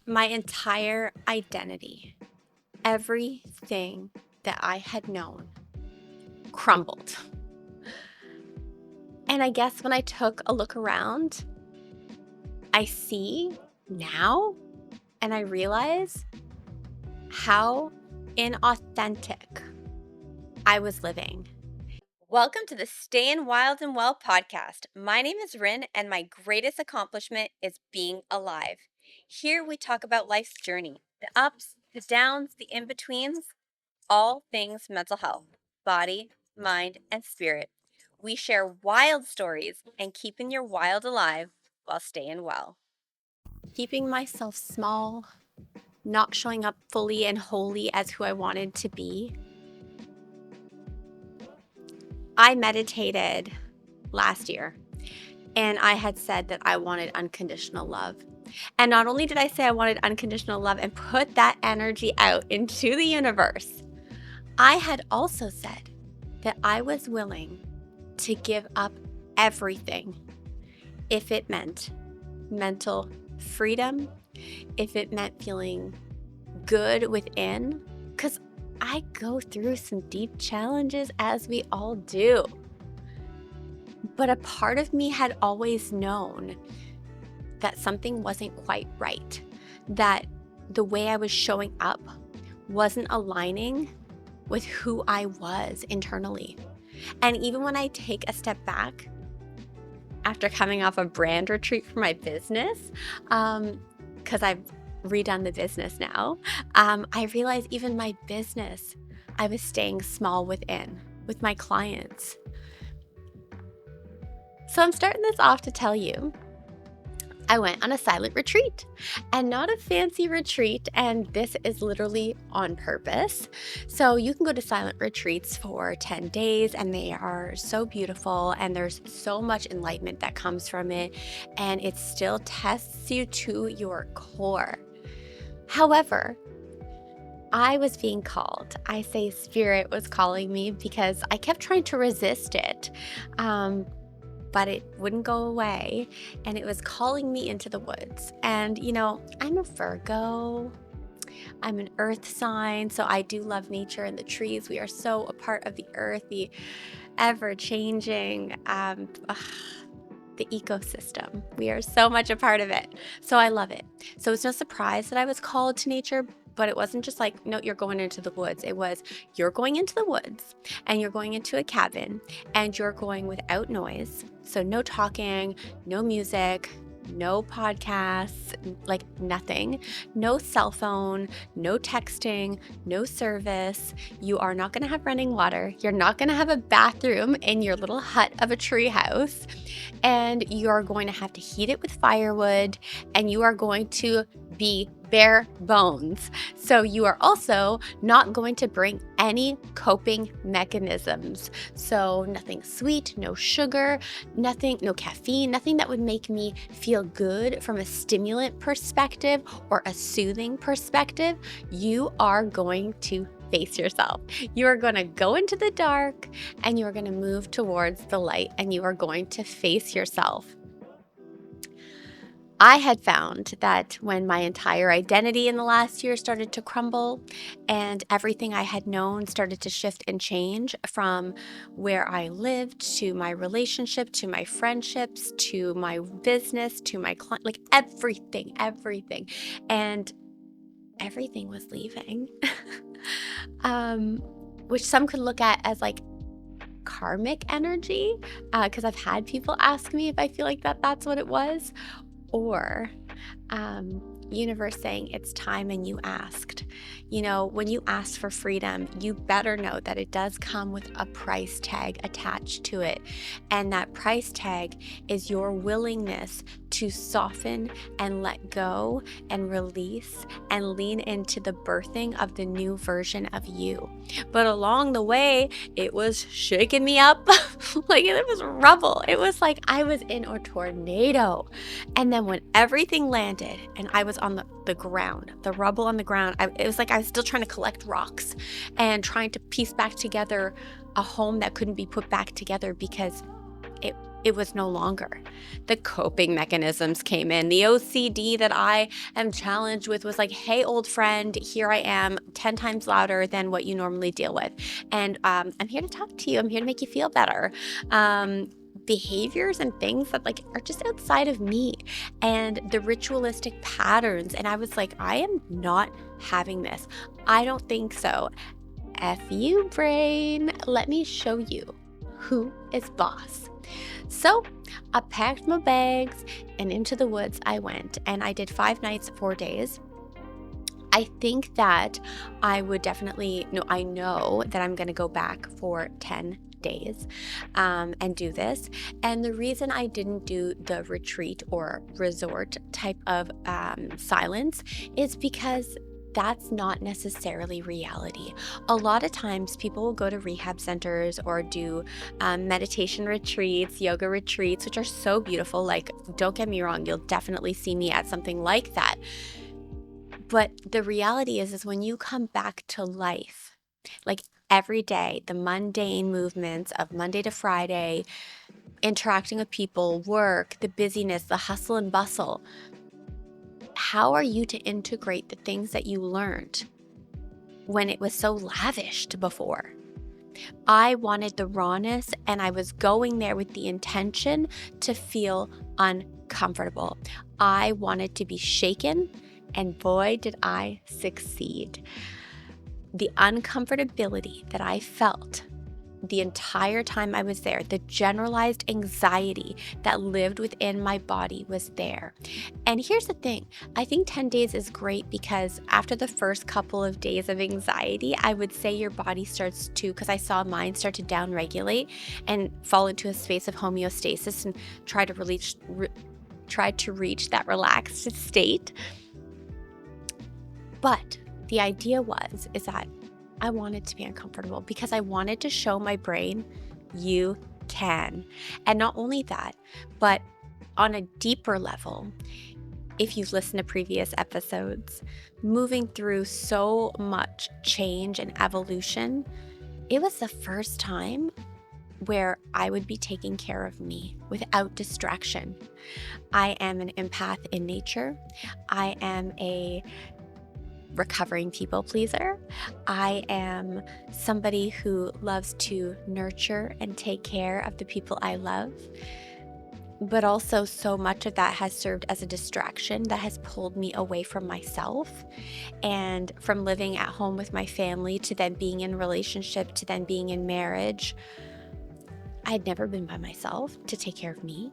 My entire identity, everything that I had known, crumbled. And I guess when I took a look around, I see now and I realize how inauthentic I was living. Welcome to the StayiN Wild and Well podcast. My name is Rin, and my greatest accomplishment is being alive. Here we talk about life's journey, the ups, the downs, the in-betweens, all things mental health, body, mind, and spirit. We share wild stories and keeping your wild alive while staying well. Keeping myself small, not showing up fully and wholly as who I wanted to be. I meditated last year and I had said that I wanted unconditional love. And not only did I say I wanted unconditional love and put that energy out into the universe, I had also said that I was willing to give up everything if it meant mental freedom, if it meant feeling good within, because I go through some deep challenges, as we all do. But a part of me had always known that something wasn't quite right, that the way I was showing up wasn't aligning with who I was internally. And even when I take a step back after coming off a brand retreat for my business, because I've redone the business now, I realized even my business, I was staying small within with my clients. So I'm starting this off to tell you I went on a silent retreat, and not a fancy retreat, and this is literally on purpose. So you can go to silent retreats for 10 days and they are so beautiful, and there's so much enlightenment that comes from it, and it still tests you to your core. However, I was being called. I say spirit was calling me because I kept trying to resist it. But it wouldn't go away, and it was calling me into the woods. And I'm a Virgo. I'm an earth sign, so I do love nature and the trees. We are so a part of the earth, the ever-changing, the ecosystem. We are so much a part of it. So I love it. So it's no surprise that I was called to nature, but it wasn't just like, no, you're going into the woods. It was, you're going into the woods and you're going into a cabin and you're going without noise. So no talking, no music, no podcasts, like nothing, no cell phone, no texting, no service. You are not going to have running water. You're not going to have a bathroom in your little hut of a treehouse. And you're going to have to heat it with firewood, and you are going to be bare bones. So you are also not going to bring any coping mechanisms. So nothing sweet, no sugar, nothing, no caffeine, nothing that would make me feel good from a stimulant perspective or a soothing perspective. You are going to face yourself. You are going to go into the dark and you are going to move towards the light, and you are going to face yourself. I had found that when my entire identity in the last year started to crumble and everything I had known started to shift and change, from where I lived to my relationship to my friendships to my business to my client, like everything, and everything was leaving, which some could look at as like karmic energy, because I've had people ask me if I feel like that's what it was, or universe saying it's time and you asked. When you ask for freedom, you better know that it does come with a price tag attached to it. And that price tag is your willingness to soften and let go and release and lean into the birthing of the new version of you. But along the way, it was shaking me up like it was rubble. It was like I was in a tornado. And then when everything landed and I was on the ground, the rubble on the ground, it was like I was still trying to collect rocks and trying to piece back together a home that couldn't be put back together because it was no longer. The coping mechanisms came in. The OCD that I am challenged with was like, hey, old friend, here I am 10 times louder than what you normally deal with. And I'm here to talk to you. I'm here to make you feel better. Behaviors and things that like are just outside of me, and the ritualistic patterns. And I was like, I am not having this. I don't think so. F you, brain. Let me show you who is boss. So I packed my bags and into the woods I went, and I did 5 nights, 4 days. I think that I would definitely, no, I know that I'm going to go back for 10 days and do this. And the reason I didn't do the retreat or resort type of silence is because that's not necessarily reality. A lot of times people will go to rehab centers or do meditation retreats, yoga retreats, which are so beautiful. Like, don't get me wrong, you'll definitely see me at something like that. But the reality is when you come back to life, like every day, the mundane movements of Monday to Friday, interacting with people, work, the busyness, the hustle and bustle, how are you to integrate the things that you learned when it was so lavished before? I wanted the rawness, and I was going there with the intention to feel uncomfortable. I wanted to be shaken, and boy, did I succeed. The uncomfortability that I felt the entire time I was there, the generalized anxiety that lived within my body was there. And here's the thing, I think 10 days is great because after the first couple of days of anxiety, I would say your body starts to, because I saw mine start to downregulate and fall into a space of homeostasis and try to reach that relaxed state. But the idea is that I wanted to be uncomfortable because I wanted to show my brain you can. And not only that, but on a deeper level, if you've listened to previous episodes, moving through so much change and evolution, it was the first time where I would be taking care of me without distraction. I am an empath in nature. I am a recovering people pleaser. I am somebody who loves to nurture and take care of the people I love. But also so much of that has served as a distraction that has pulled me away from myself, and from living at home with my family to then being in relationship to then being in marriage. I had never been by myself to take care of me.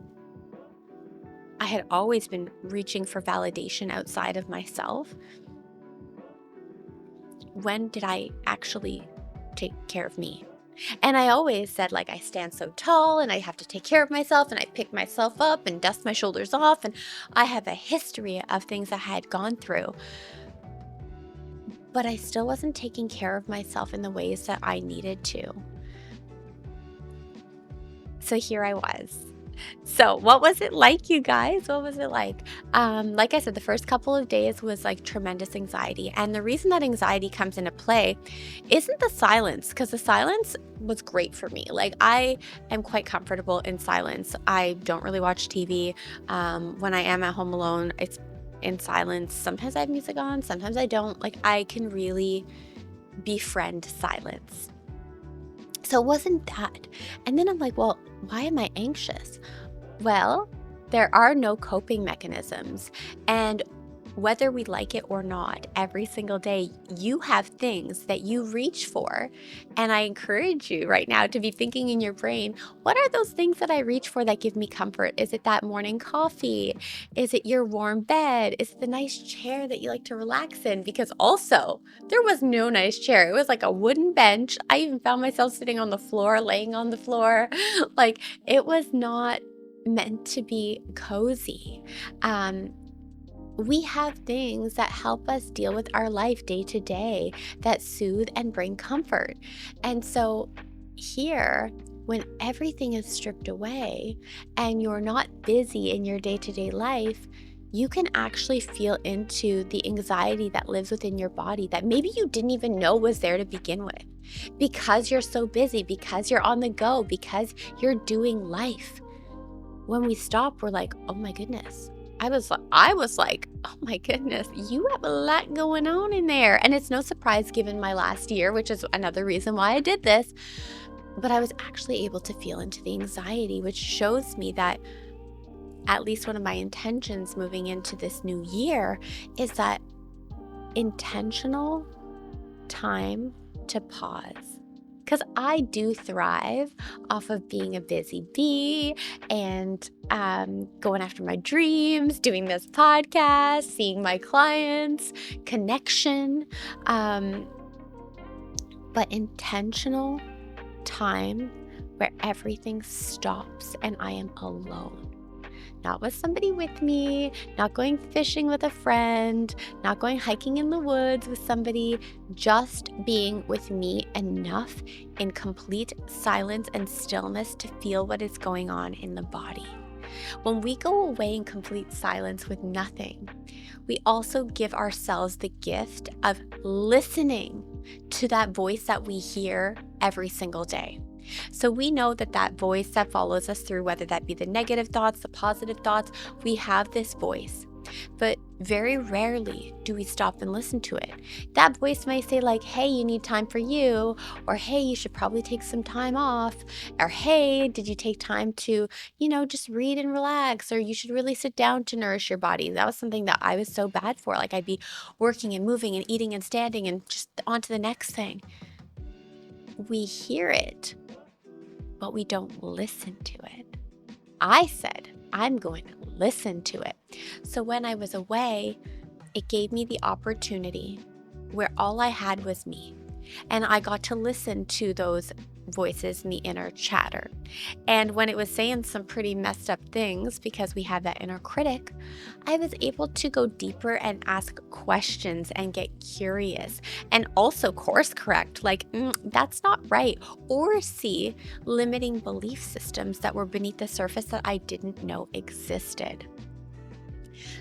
I had always been reaching for validation outside of myself. When did I actually take care of me? And I always said, like, I stand so tall and I have to take care of myself, and I pick myself up and dust my shoulders off, and I have a history of things I had gone through. But I still wasn't taking care of myself in the ways that I needed to. So here I was. So what was it like, you guys? What was it like? Like I said, the first couple of days was like tremendous anxiety. And the reason that anxiety comes into play isn't the silence, because the silence was great for me. Like, I am quite comfortable in silence. I don't really watch TV. When I am at home alone, it's in silence. Sometimes I have music on, sometimes I don't. Like, I can really befriend silence. So it wasn't that. And then I'm like, well, why am I anxious? Well, there are no coping mechanisms. And whether we like it or not, every single day you have things that you reach for. And I encourage you right now to be thinking in your brain, what are those things that I reach for that give me comfort? Is it that morning coffee? Is it your warm bed? Is it the nice chair that you like to relax in? Because also, there was no nice chair. It was like a wooden bench. I even found myself sitting on the floor, laying on the floor. Like, it was not meant to be cozy. We have things that help us deal with our life day to day that soothe and bring comfort. And so here, when everything is stripped away and you're not busy in your day-to-day life, you can actually feel into the anxiety that lives within your body that maybe you didn't even know was there to begin with, because you're so busy, because you're on the go, because you're doing life. when we stop, we're like, oh my goodness. I was like, oh my goodness, you have a lot going on in there. And it's no surprise given my last year, which is another reason why I did this. But I was actually able to feel into the anxiety, which shows me that at least one of my intentions moving into this new year is that intentional time to pause. Because I do thrive off of being a busy bee and going after my dreams, doing this podcast, seeing my clients, connection. But intentional time where everything stops and I am alone. Not with somebody with me, not going fishing with a friend, not going hiking in the woods with somebody, just being with me enough in complete silence and stillness to feel what is going on in the body. When we go away in complete silence with nothing, we also give ourselves the gift of listening to that voice that we hear every single day. So we know that that voice that follows us through, whether that be the negative thoughts, the positive thoughts, we have this voice. But very rarely do we stop and listen to it. That voice may say like, hey, you need time for you, or hey, you should probably take some time off, or hey, did you take time to, just read and relax, or you should really sit down to nourish your body. That was something that I was so bad for. Like I'd be working and moving and eating and standing and just on to the next thing. We hear it, but we don't listen to it. I said, I'm going to listen to it. So when I was away, it gave me the opportunity where all I had was me. And I got to listen to those voices in the inner chatter. And when it was saying some pretty messed up things, because we have that inner critic, I was able to go deeper and ask questions and get curious and also course correct, like, that's not right, or see limiting belief systems that were beneath the surface that I didn't know existed.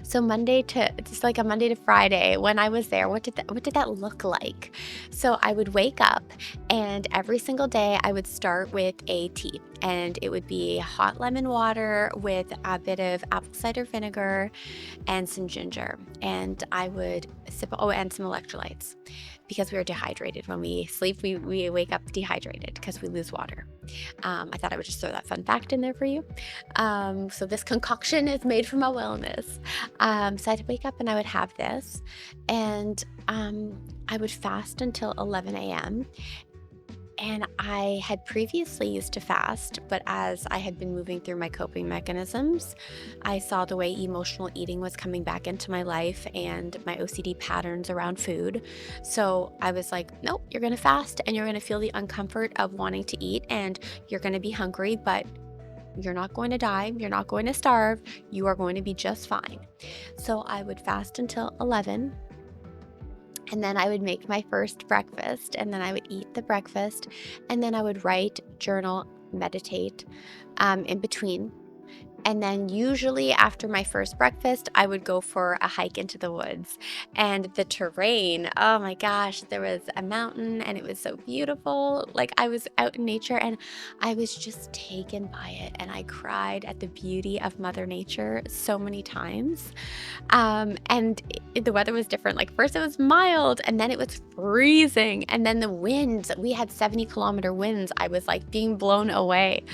So Monday to Friday, when I was there, what did that look like? So I would wake up, and every single day I would start with a tea, and it would be hot lemon water with a bit of apple cider vinegar and some ginger, and I would sip and some electrolytes, because we are dehydrated when we sleep. We wake up dehydrated because we lose water. I thought I would just throw that fun fact in there for you. So this concoction is made for my wellness. So I'd wake up and I would have this, and I would fast until 11 a.m. And I had previously used to fast, but as I had been moving through my coping mechanisms, I saw the way emotional eating was coming back into my life and my OCD patterns around food. So I was like, nope, you're going to fast and you're going to feel the uncomfort of wanting to eat, and you're going to be hungry, but you're not going to die. You're not going to starve. You are going to be just fine. So I would fast until 11. And then I would make my first breakfast, and then I would eat the breakfast, and then I would write, journal, meditate in between. And then usually after my first breakfast, I would go for a hike into the woods. And the terrain, oh my gosh, there was a mountain and it was so beautiful. Like I was out in nature and I was just taken by it. And I cried at the beauty of Mother Nature so many times. The weather was different. Like first it was mild, and then it was freezing. And then the winds, we had 70-kilometer winds. I was like being blown away.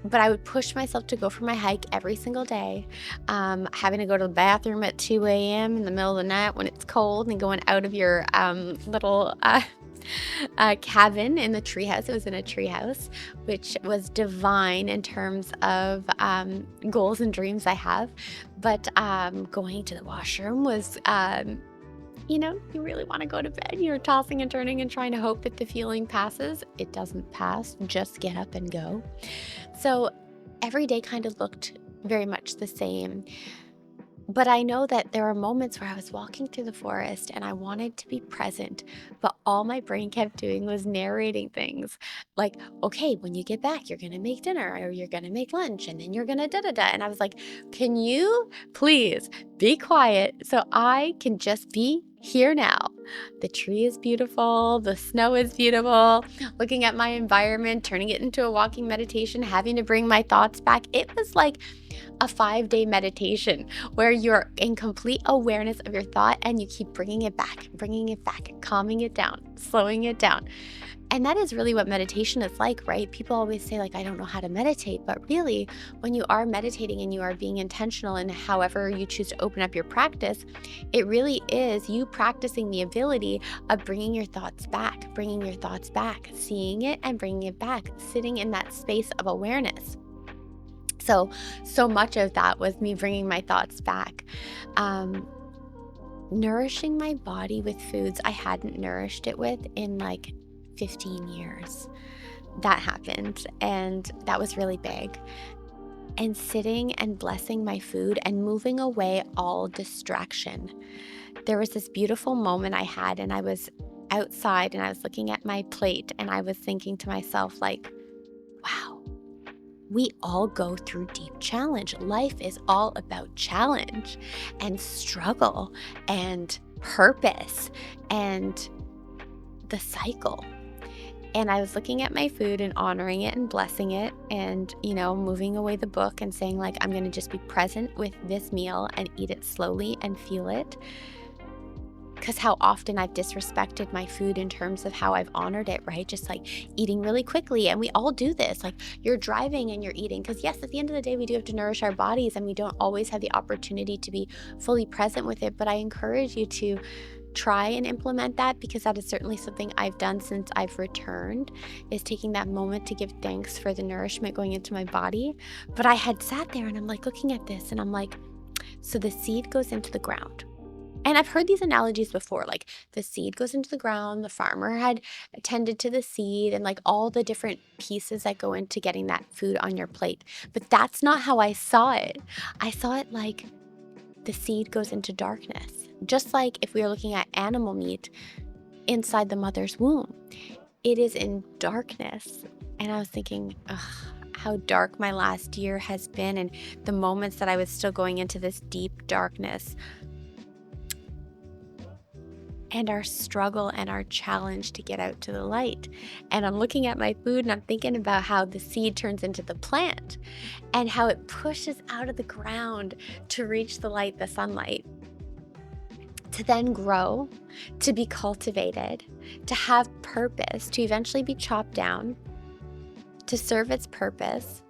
But I would push myself to go for my hike every single day, having to go to the bathroom at 2 a.m. in the middle of the night when it's cold, and going out of your little cabin in the treehouse. It was in a treehouse, which was divine in terms of goals and dreams I have. But going to the washroom was you really want to go to bed. You're tossing and turning and trying to hope that the feeling passes. It doesn't pass. Just get up and go. So every day kind of looked very much the same. But I know that there are moments where I was walking through the forest and I wanted to be present, but all my brain kept doing was narrating things like, okay, when you get back, you're going to make dinner, or you're going to make lunch, and then you're going to da-da-da. And I was like, can you please be quiet so I can just be here now. The tree is beautiful, the snow is beautiful, looking at my environment, turning it into a walking meditation, having to bring my thoughts back. It was like a 5-day meditation where you're in complete awareness of your thought and you keep bringing it back, calming it down, slowing it down. And that is really what meditation is like, right? People always say, like, I don't know how to meditate. But really, when you are meditating and you are being intentional in however you choose to open up your practice, it really is you practicing the ability of bringing your thoughts back, seeing it and bringing it back, sitting in that space of awareness. So much of that was me bringing my thoughts back. Nourishing my body with foods I hadn't nourished it with in like 15 years. That happened, and that was really big. And sitting and blessing my food and moving away all distraction. There was this beautiful moment I had, and I was outside and I was looking at my plate and I was thinking to myself, like, wow, we all go through deep challenge. Life is all about challenge and struggle and purpose and the cycle. And I was looking at my food and honoring it and blessing it and, moving away the book and saying, like, I'm going to just be present with this meal and eat it slowly and feel it. Because how often I've disrespected my food in terms of how I've honored it, right? Just like eating really quickly. And we all do this. Like, you're driving and you're eating. Because yes, at the end of the day, we do have to nourish our bodies and we don't always have the opportunity to be fully present with it. But I encourage you to try and implement that, because that is certainly something I've done since I've returned, is taking that moment to give thanks for the nourishment going into my body. But I had sat there and I'm like looking at this and I'm like, so the seed goes into the ground. And I've heard these analogies before, like the seed goes into the ground, the farmer had tended to the seed, and like all the different pieces that go into getting that food on your plate. But that's not how I saw it. I saw it like the seed goes into darkness. Just like if we are looking at animal meat inside the mother's womb, it is in darkness. And I was thinking, how dark my last year has been, and the moments that I was still going into this deep darkness. And our struggle and our challenge to get out to the light. And I'm looking at my food and I'm thinking about how the seed turns into the plant and how it pushes out of the ground to reach the light, the sunlight, to then grow, to be cultivated, to have purpose, to eventually be chopped down, to serve its purpose,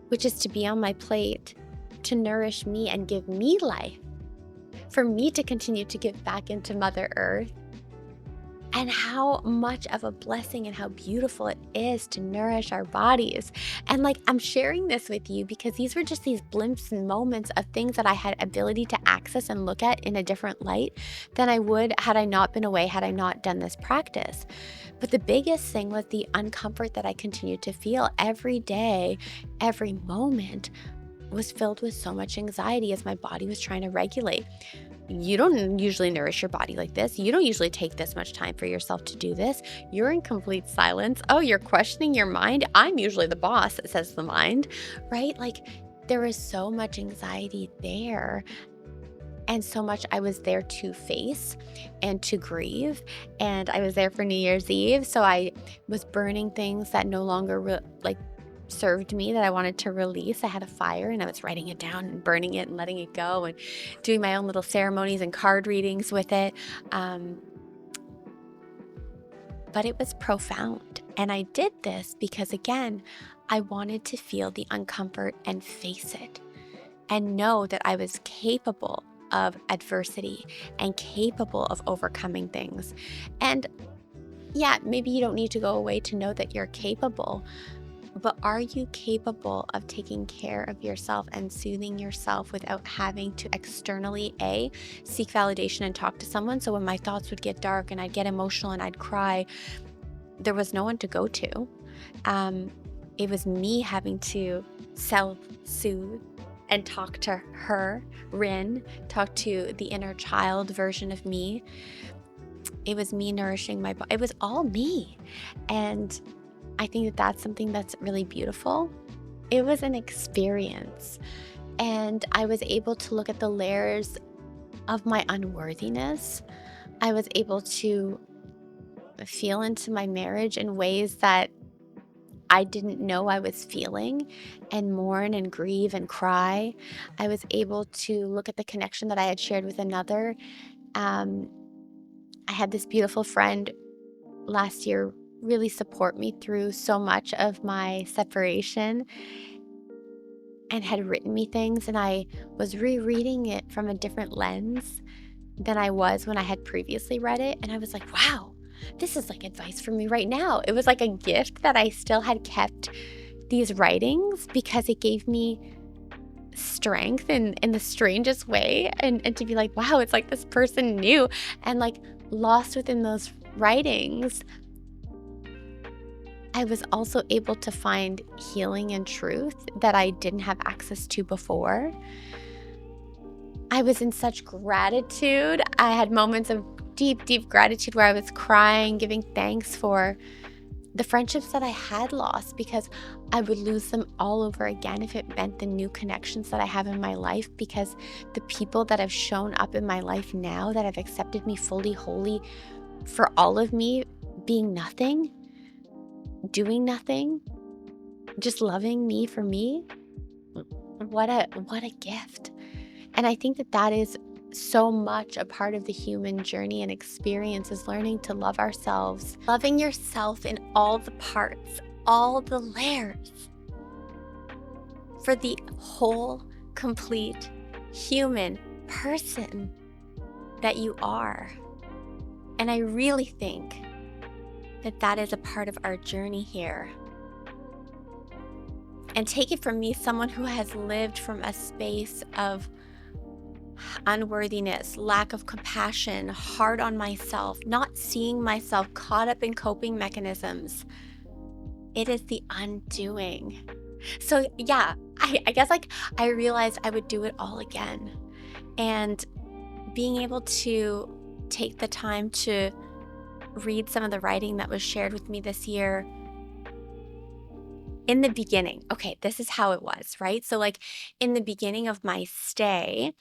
which is to be on my plate, to nourish me and give me life, for me to continue to give back into Mother Earth. And how much of a blessing and how beautiful it is to nourish our bodies. And like, I'm sharing this with you because these were just these blimps and moments of things that I had ability to access and look at in a different light than I would had I not been away, had I not done this practice. But the biggest thing was the uncomfort that I continued to feel every day, every moment was filled with so much anxiety as my body was trying to regulate. You don't usually nourish your body like this. You don't usually take this much time for yourself to do this. You're in complete silence. Oh, you're questioning your mind. I'm usually the boss, says the mind, right? Like, there was so much anxiety there, and so much I was there to face and to grieve. And I was there for New Year's Eve. So I was burning things that no longer served me, that I wanted to release. I had a fire and I was writing it down and burning it and letting it go and doing my own little ceremonies and card readings with it. But it was profound. And I did this because, again, I wanted to feel the uncomfort and face it and know that I was capable of adversity and capable of overcoming things. And yeah, maybe you don't need to go away to know that you're capable. But are you capable of taking care of yourself and soothing yourself without having to externally, seek validation and talk to someone? So when my thoughts would get dark and I'd get emotional and I'd cry, there was no one to go to. It was me having to self-soothe and talk to her, Rin, talk to the inner child version of me. It was me nourishing my body. It was all me. And I think that that's something that's really beautiful. It was an experience, and I was able to look at the layers of my unworthiness. I was able to feel into my marriage in ways that I didn't know I was feeling, and mourn and grieve and cry. I was able to look at the connection that I had shared with another. Um, I had this beautiful friend last year really support me through so much of my separation and had written me things, and I was rereading it from a different lens than I was when I had previously read it. And I was like, wow, this is like advice for me right now. It was like a gift that I still had kept these writings because it gave me strength in the strangest way. And to be like, wow, it's like this person knew, and like lost within those writings, I was also able to find healing and truth that I didn't have access to before. I was in such gratitude. I had moments of deep, deep gratitude where I was crying, giving thanks for the friendships that I had lost, because I would lose them all over again if it meant the new connections that I have in my life, because the people that have shown up in my life now that have accepted me fully, wholly, for all of me being nothing, doing nothing, just loving me for me. What a gift. And I think that that is so much a part of the human journey and experience, is learning to love ourselves, loving yourself in all the parts, all the layers, for the whole, complete human person that you are. And I really think that that is a part of our journey here. And take it from me, someone who has lived from a space of unworthiness, lack of compassion, hard on myself, not seeing myself, caught up in coping mechanisms. It is the undoing. So yeah, I guess like I realized I would do it all again. And being able to take the time to read some of the writing that was shared with me this year. In the beginning, okay, this is how it was, right? So like in the beginning of my stay,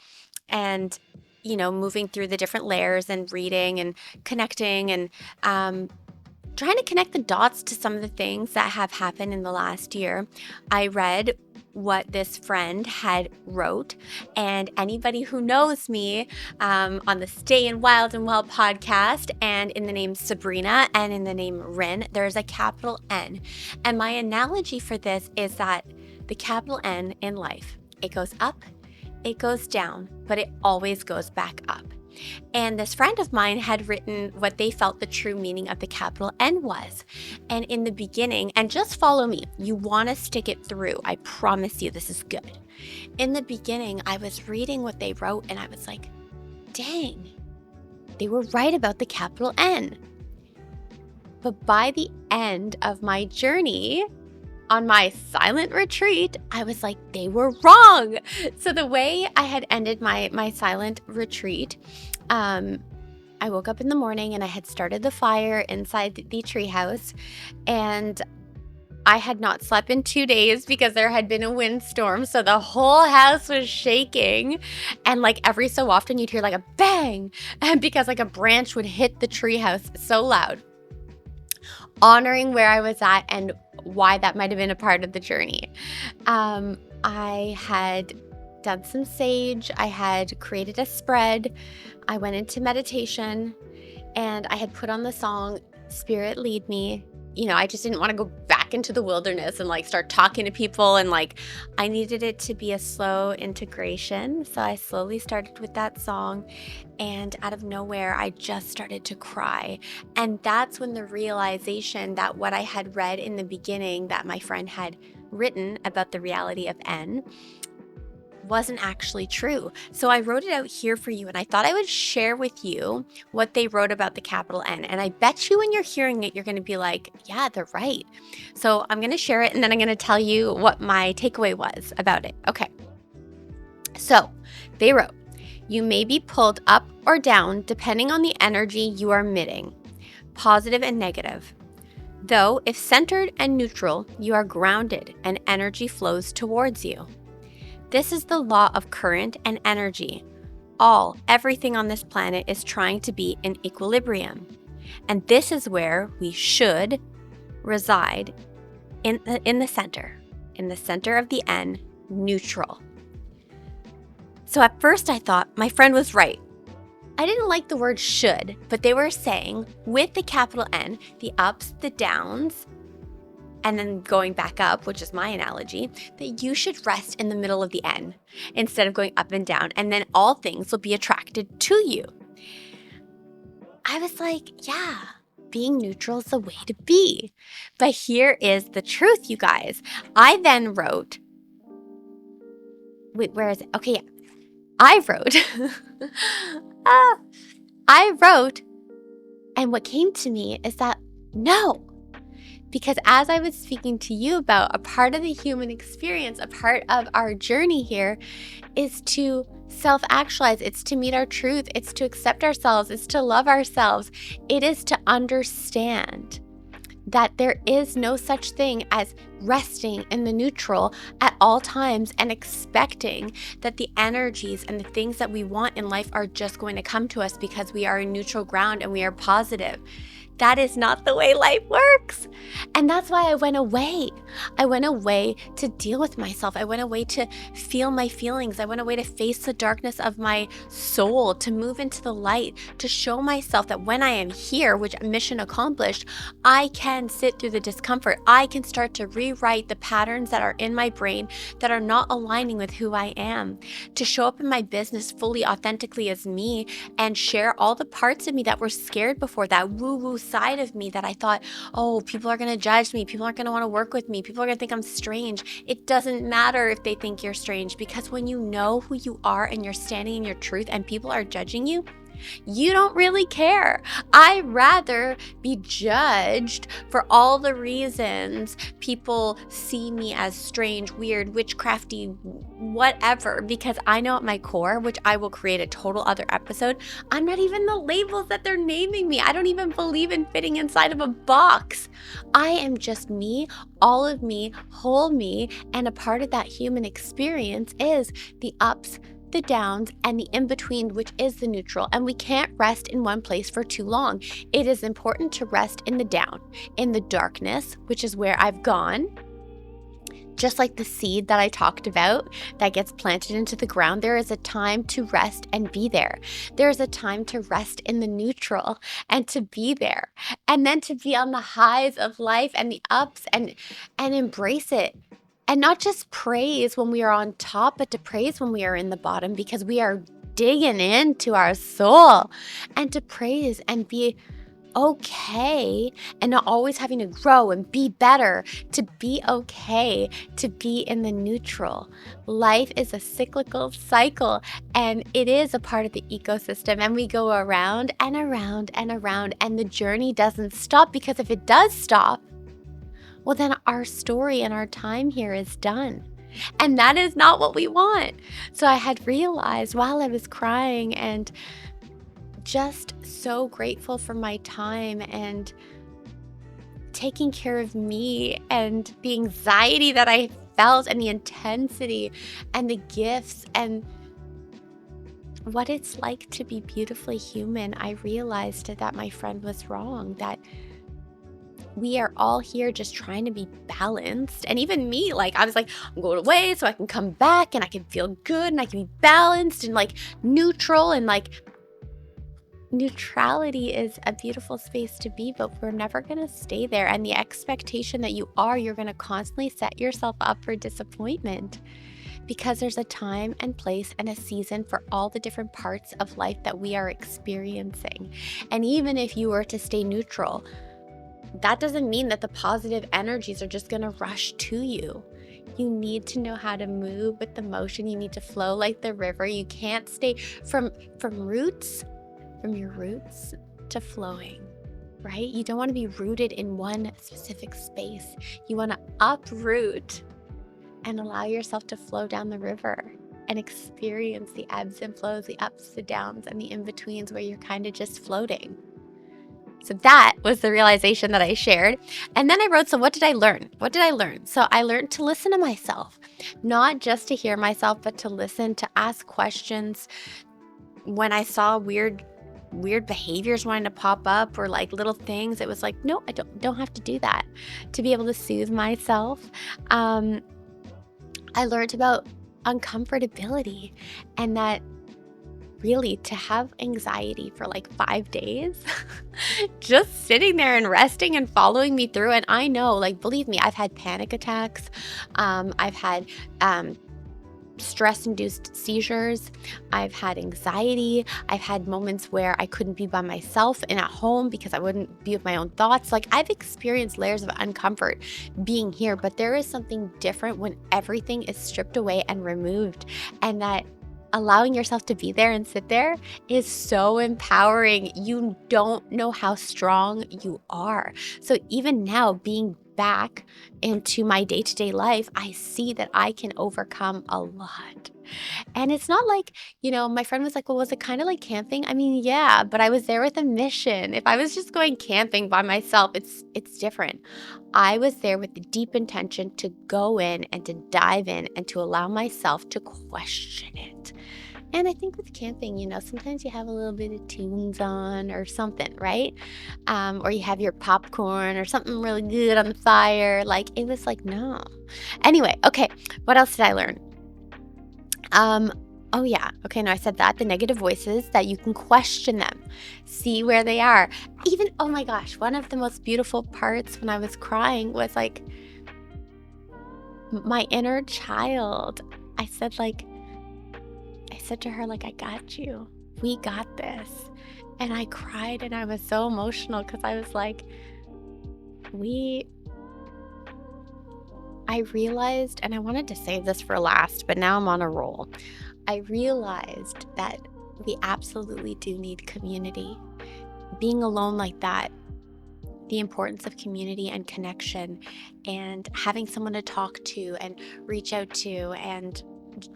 and moving through the different layers and reading and connecting and trying to connect the dots to some of the things that have happened in the last year, I read what this friend had wrote. And anybody who knows me on the StayiN Wild and Well podcast, and in the name Sabrina and in the name Rin, there's a capital N. And my analogy for this is that the capital N in life, it goes up, it goes down, but it always goes back up. And this friend of mine had written what they felt the true meaning of the capital N was. And in the beginning, and just follow me, you want to stick it through. I promise you this is good. In the beginning, I was reading what they wrote and I was like, dang, they were right about the capital N. But by the end of my journey, on my silent retreat, I was like, they were wrong. So the way I had ended my silent retreat, I woke up in the morning and I had started the fire inside the treehouse, and I had not slept in 2 days because there had been a windstorm. So the whole house was shaking, and like every so often you'd hear like a bang, and because like a branch would hit the treehouse so loud, honoring where I was at and why that might have been a part of the journey. I had done some sage. I had created a spread. I went into meditation, and I had put on the song Spirit Lead Me. I just didn't want to go back into the wilderness and like start talking to people, and like I needed it to be a slow integration. So I slowly started with that song, and out of nowhere I just started to cry. And that's when the realization that what I had read in the beginning that my friend had written about the reality of N wasn't actually true. So I wrote it out here for you, and I thought I would share with you what they wrote about the capital N. And I bet you when you're hearing it, you're going to be like, yeah, they're right. So I'm going to share it, and then I'm going to tell you what my takeaway was about it. Okay. So they wrote, you may be pulled up or down depending on the energy you are emitting, positive and negative. Though if centered and neutral, you are grounded and energy flows towards you. This is the law of current and energy. everything on this planet is trying to be in equilibrium. And this is where we should reside, in the center of the N, neutral. So at first I thought my friend was right. I didn't like the word should, but they were saying with the capital N, the ups, the downs, and then going back up, which is my analogy, that you should rest in the middle of the N instead of going up and down, and then all things will be attracted to you. I was like, yeah, being neutral is the way to be. But here is the truth, you guys. I then wrote, wait, where is it? Okay, yeah. I wrote, and what came to me is that no. Because as I was speaking to you about, a part of the human experience, a part of our journey here is to self-actualize. It's to meet our truth. It's to accept ourselves. It's to love ourselves. It is to understand that there is no such thing as resting in the neutral at all times and expecting that the energies and the things that we want in life are just going to come to us because we are in neutral ground and we are positive. That is not the way life works. And that's why I went away. I went away to deal with myself. I went away to feel my feelings. I went away to face the darkness of my soul, to move into the light, to show myself that when I am here, which mission accomplished, I can sit through the discomfort. I can start to rewrite the patterns that are in my brain that are not aligning with who I am, to show up in my business fully authentically as me and share all the parts of me that were scared before, that woo-woo side of me that I thought, oh, people are going to judge me. People aren't going to want to work with me. People are going to think I'm strange. It doesn't matter if they think you're strange, because when you know who you are and you're standing in your truth and people are judging you, you don't really care. I'd rather be judged for all the reasons people see me as strange, weird, witchcrafty, whatever, because I know at my core, which I will create a total other episode, I'm not even the labels that they're naming me. I don't even believe in fitting inside of a box. I am just me, all of me, whole me, and a part of that human experience is the ups, the downs, and the in-between, which is the neutral. And we can't rest in one place for too long. It is important to rest in the down, in the darkness, which is where I've gone. Just like the seed that I talked about that gets planted into the ground, there is a time to rest and be there. There is a time to rest in the neutral and to be there. And then to be on the highs of life and the ups and embrace it. And not just praise when we are on top, but to praise when we are in the bottom, because we are digging into our soul, and to praise and be okay and not always having to grow and be better, to be okay, to be in the neutral. Life is a cyclical cycle, and it is a part of the ecosystem, and we go around and around and around, and the journey doesn't stop, because if it does stop, well, then our story and our time here is done. And that is not what we want. So I had realized while I was crying and just so grateful for my time and taking care of me and the anxiety that I felt and the intensity and the gifts and what it's like to be beautifully human, I realized that my friend was wrong, that we are all here just trying to be balanced. And even me, like, I was like, I'm going away so I can come back and I can feel good and I can be balanced and like neutral, and like neutrality is a beautiful space to be, but we're never going to stay there. And the expectation that you're going to constantly set yourself up for disappointment, because there's a time and place and a season for all the different parts of life that we are experiencing. And even if you were to stay neutral, that doesn't mean that the positive energies are just going to rush to you. You need to know how to move with the motion. You need to flow like the river. You can't stay from your roots to flowing, right? You don't want to be rooted in one specific space. You want to uproot and allow yourself to flow down the river and experience the ebbs and flows, the ups, the downs, and the in-betweens, where you're kind of just floating. So that was the realization that I shared. And then I wrote, so what did I learn? So I learned to listen to myself, not just to hear myself, but to listen, to ask questions, when I saw weird behaviors wanting to pop up or like little things, it was like, no, I don't have to do that. To be able to soothe myself. Um, I learned about uncomfortability, and that really to have anxiety for like 5 days, just sitting there and resting and following me through. And I know, like, believe me, I've had panic attacks. I've had stress induced seizures. I've had anxiety. I've had moments where I couldn't be by myself and at home because I wouldn't be with my own thoughts. Like, I've experienced layers of uncomfort being here, but there is something different when everything is stripped away and removed. And that allowing yourself to be there and sit there is so empowering. You don't know how strong you are. So even now, being back into my day-to-day life, I see that I can overcome a lot. And it's not like, my friend was like, well, was it kind of like camping? I mean, yeah, but I was there with a mission. If I was just going camping by myself, it's different. I was there with the deep intention to go in and to dive in and to allow myself to question it. And I think with camping, sometimes you have a little bit of tunes on or something, right? Or you have your popcorn or something really good on the fire. Like, it was like, no. Anyway, okay, what else did I learn? Oh yeah. Okay, no, I said that. The negative voices, that you can question them, see where they are. Even, oh my gosh, one of the most beautiful parts when I was crying was like my inner child. I said to her, like, I got you. We got this. And I cried and I was so emotional because I was like, I realized, and I wanted to save this for last, but now I'm on a roll. I realized that we absolutely do need community. Being alone like that, the importance of community and connection, and having someone to talk to and reach out to, and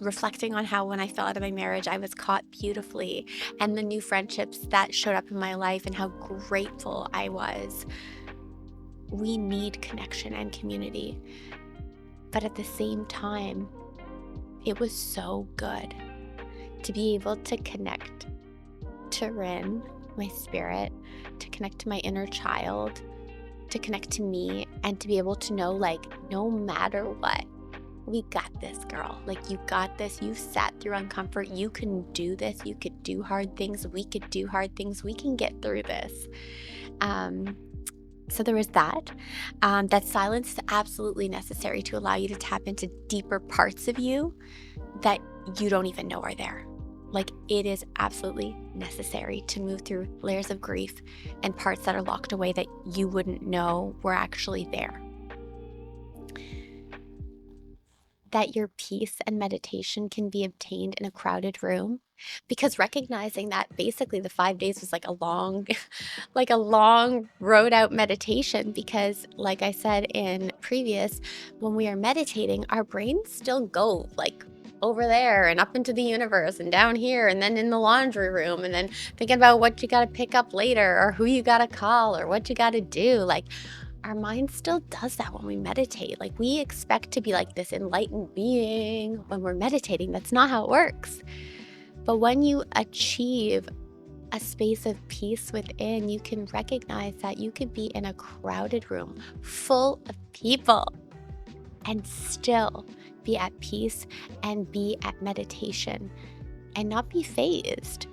reflecting on how when I fell out of my marriage, I was caught beautifully, and the new friendships that showed up in my life and how grateful I was. We need connection and community. But at the same time, it was so good to be able to connect to Rin, my spirit, to connect to my inner child, to connect to me, and to be able to know, like, no matter what, we got this, girl. Like, you got this. You sat through uncomfort. You can do this. You could do hard things. We could do hard things. We can get through this. So there was that. That silence is absolutely necessary to allow you to tap into deeper parts of you that you don't even know are there. Like, it is absolutely necessary to move through layers of grief and parts that are locked away that you wouldn't know were actually there. That your peace and meditation can be obtained in a crowded room, because recognizing that basically the 5 days was like a long like a long road out meditation, because like I said in previous, when we are meditating, our brains still go like over there and up into the universe and down here and then in the laundry room, and then thinking about what you got to pick up later or who you got to call or what you got to do. Like, our mind still does that when we meditate. Like, we expect to be like this enlightened being when we're meditating. That's not how it works. But when you achieve a space of peace within, you can recognize that you could be in a crowded room full of people and still be at peace and be at meditation and not be fazed,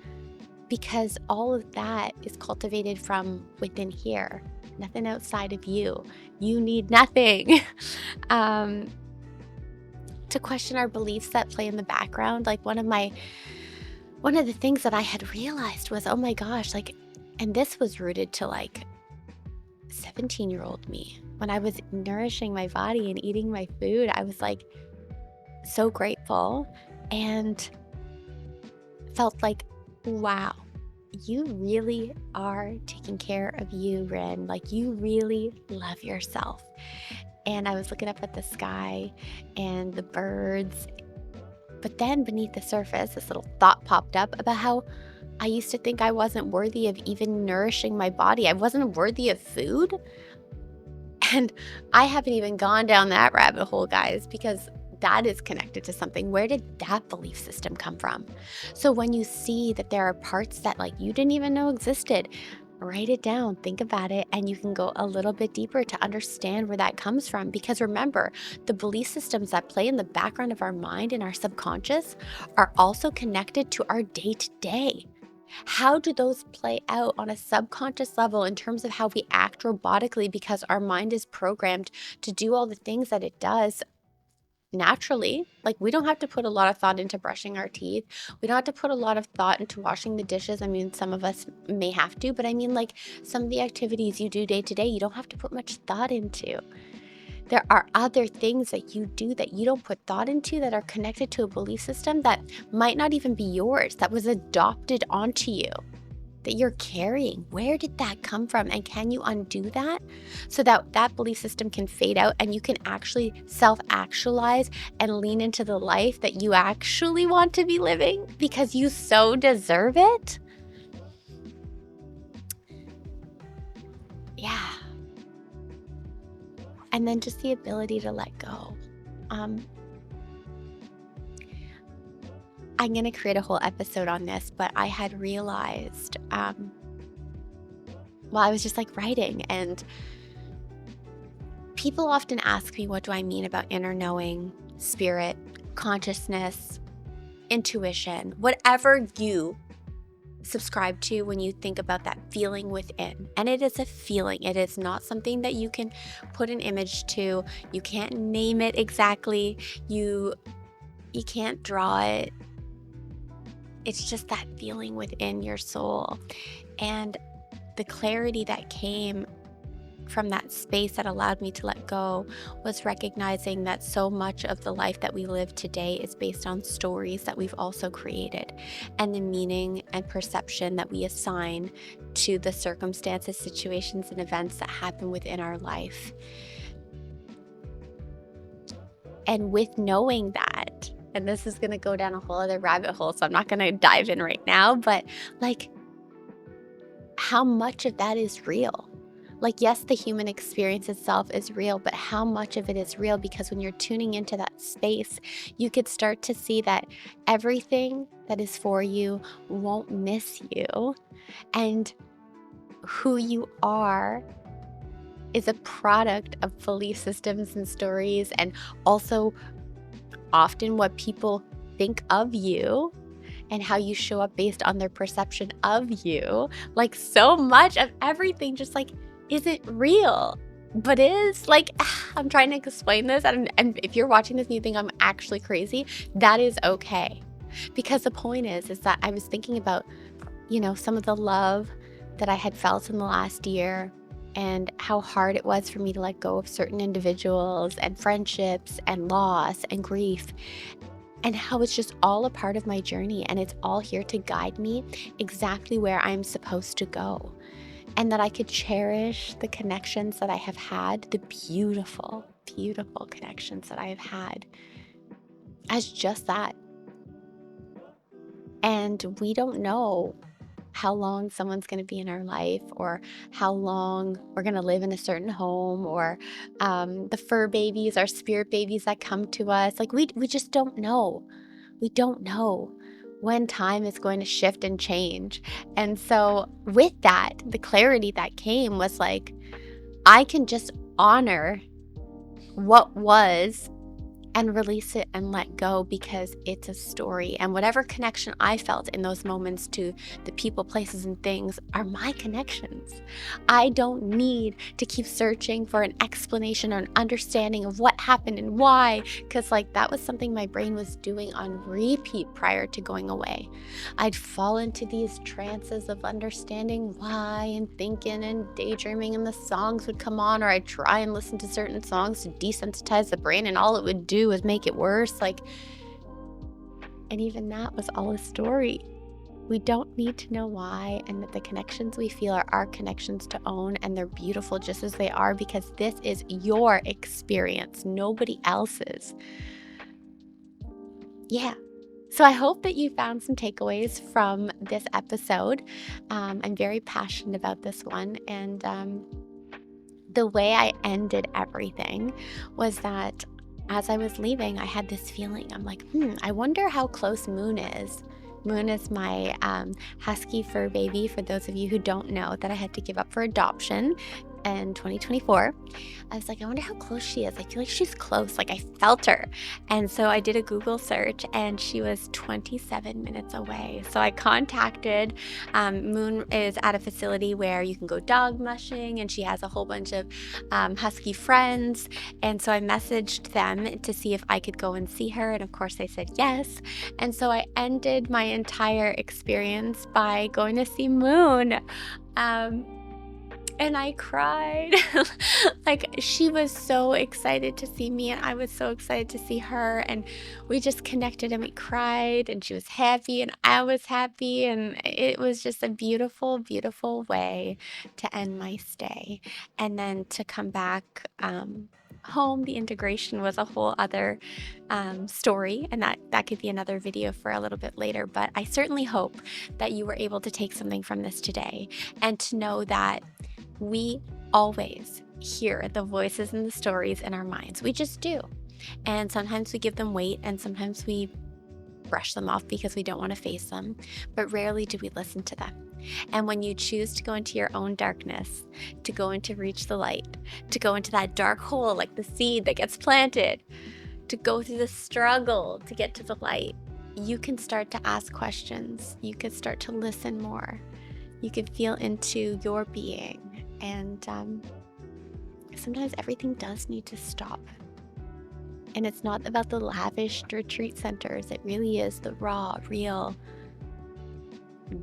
because all of that is cultivated from within here. Nothing outside of you. You need nothing. To question our beliefs that play in the background. Like, one of the things that I had realized was, oh my gosh, like, and this was rooted to like 17-year-old me. When I was nourishing my body and eating my food, I was like so grateful and felt like, wow, you really are taking care of you, Rin. Like, you really love yourself. And I was looking up at the sky and the birds. But then beneath the surface, this little thought popped up about how I used to think I wasn't worthy of even nourishing my body. I wasn't worthy of food. And I haven't even gone down that rabbit hole, guys, because that is connected to something. Where did that belief system come from? So when you see that there are parts that like you didn't even know existed, write it down, think about it, and you can go a little bit deeper to understand where that comes from. Because remember, the belief systems that play in the background of our mind and our subconscious are also connected to our day to day. How do those play out on a subconscious level in terms of how we act robotically because our mind is programmed to do all the things that it does naturally? Like, we don't have to put a lot of thought into brushing our teeth. We don't have to put a lot of thought into washing the dishes. I mean, some of us may have to, but I mean, like, some of the activities you do day to day, you don't have to put much thought into. There are other things that you do that you don't put thought into that are connected to a belief system that might not even be yours, that was adopted onto you, that you're carrying. Where did that come from? And can you undo that so that that belief system can fade out and you can actually self-actualize and lean into the life that you actually want to be living because you so deserve it? Yeah. And then just the ability to let go. Um, I'm going to create a whole episode on this, but I had realized while I was just like writing, and people often ask me, what do I mean about inner knowing, spirit, consciousness, intuition, whatever you subscribe to when you think about that feeling within. And it is a feeling. It is not something that you can put an image to. You can't name it exactly. You can't draw it. It's just that feeling within your soul. And the clarity that came from that space that allowed me to let go was recognizing that so much of the life that we live today is based on stories that we've also created, and the meaning and perception that we assign to the circumstances, situations, and events that happen within our life. And with knowing that, and this is going to go down a whole other rabbit hole, so I'm not going to dive in right now, but like, how much of that is real? Like, yes, the human experience itself is real, but how much of it is real? Because when you're tuning into that space, you could start to see that everything that is for you won't miss you. And who you are is a product of belief systems and stories, and also often what people think of you and how you show up based on their perception of you. Like, so much of everything just like isn't real, but is like, I'm trying to explain this, and if you're watching this and you think I'm actually crazy, that is okay. Because the point is that I was thinking about, some of the love that I had felt in the last year, and how hard it was for me to let go of certain individuals and friendships and loss and grief, and how it's just all a part of my journey, and it's all here to guide me exactly where I'm supposed to go. And that I could cherish the connections that I have had, the beautiful, beautiful connections that I have had, as just that. And we don't know how long someone's going to be in our life, or how long we're going to live in a certain home, or the fur babies, our spirit babies that come to us. Like, we just don't know. We don't know when time is going to shift and change. And so with that, the clarity that came was like, I can just honor what was and release it and let go, because it's a story. And whatever connection I felt in those moments to the people, places, and things are my connections. I don't need to keep searching for an explanation or an understanding of what happened and why, because like that was something my brain was doing on repeat prior to going away. I'd fall into these trances of understanding why and thinking and daydreaming, and the songs would come on, or I'd try and listen to certain songs to desensitize the brain, and all it would do was make it worse. Like, and even that was all a story. We don't need to know why, and that the connections we feel are our connections to own, and they're beautiful just as they are, because this is your experience, nobody else's. Yeah. So I hope that you found some takeaways from this episode. I'm very passionate about this one, and the way I ended everything was that as I was leaving, I had this feeling. I'm like, I wonder how close Moon is. Moon is my husky fur baby, for those of you who don't know, that I had to give up for adoption in 2024. I was like, I wonder how close she is. I feel like she's close. Like I felt her. And so I did a Google search and she was 27 minutes away. So I contacted, Moon is at a facility where you can go dog mushing, and she has a whole bunch of husky friends. And so I messaged them to see if I could go and see her. And of course they said yes. And so I ended my entire experience by going to see Moon. Um, and I cried. Like, she was so excited to see me, and I was so excited to see her. And we just connected and we cried, and she was happy, and I was happy. And it was just a beautiful, beautiful way to end my stay. And then to come back home, the integration was a whole other story. And that could be another video for a little bit later. But I certainly hope that you were able to take something from this today, and to know that we always hear the voices and the stories in our minds. We just do. And sometimes we give them weight, and sometimes we brush them off because we don't want to face them. But rarely do we listen to them. And when you choose to go into your own darkness, to go into reach the light, to go into that dark hole like the seed that gets planted, to go through the struggle to get to the light, you can start to ask questions. You can start to listen more. You can feel into your being. And sometimes everything does need to stop. And it's not about the lavish retreat centers. It really is the raw, real,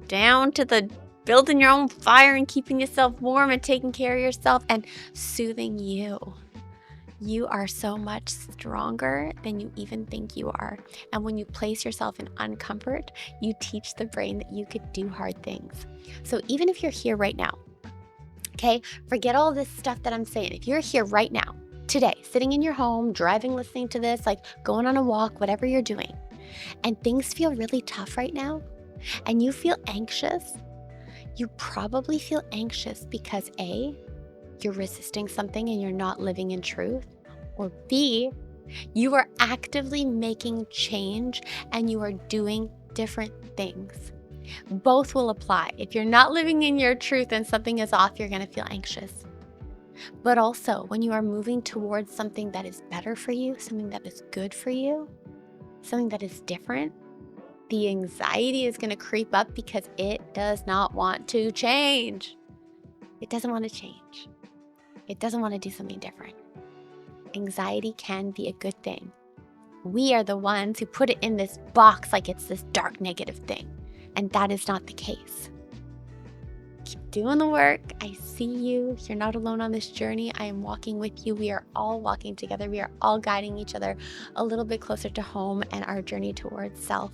down to the building your own fire and keeping yourself warm and taking care of yourself and soothing you. You are so much stronger than you even think you are. And when you place yourself in uncomfort, you teach the brain that you could do hard things. So even if you're here right now, okay, forget all this stuff that I'm saying. If you're here right now, today, sitting in your home, driving, listening to this, like going on a walk, whatever you're doing, and things feel really tough right now, and you feel anxious, you probably feel anxious because A, you're resisting something and you're not living in truth, or B, you are actively making change and you are doing different things. Both will apply. If you're not living in your truth and something is off, you're going to feel anxious. But also, when you are moving towards something that is better for you, something that is good for you, something that is different, the anxiety is going to creep up because it does not want to change. It doesn't want to change. It doesn't want to do something different. Anxiety can be a good thing. We are the ones who put it in this box like it's this dark negative thing. And that is not the case. Keep doing the work. I see you. You're not alone on this journey. I am walking with you. We are all walking together. We are all guiding each other a little bit closer to home and our journey towards self.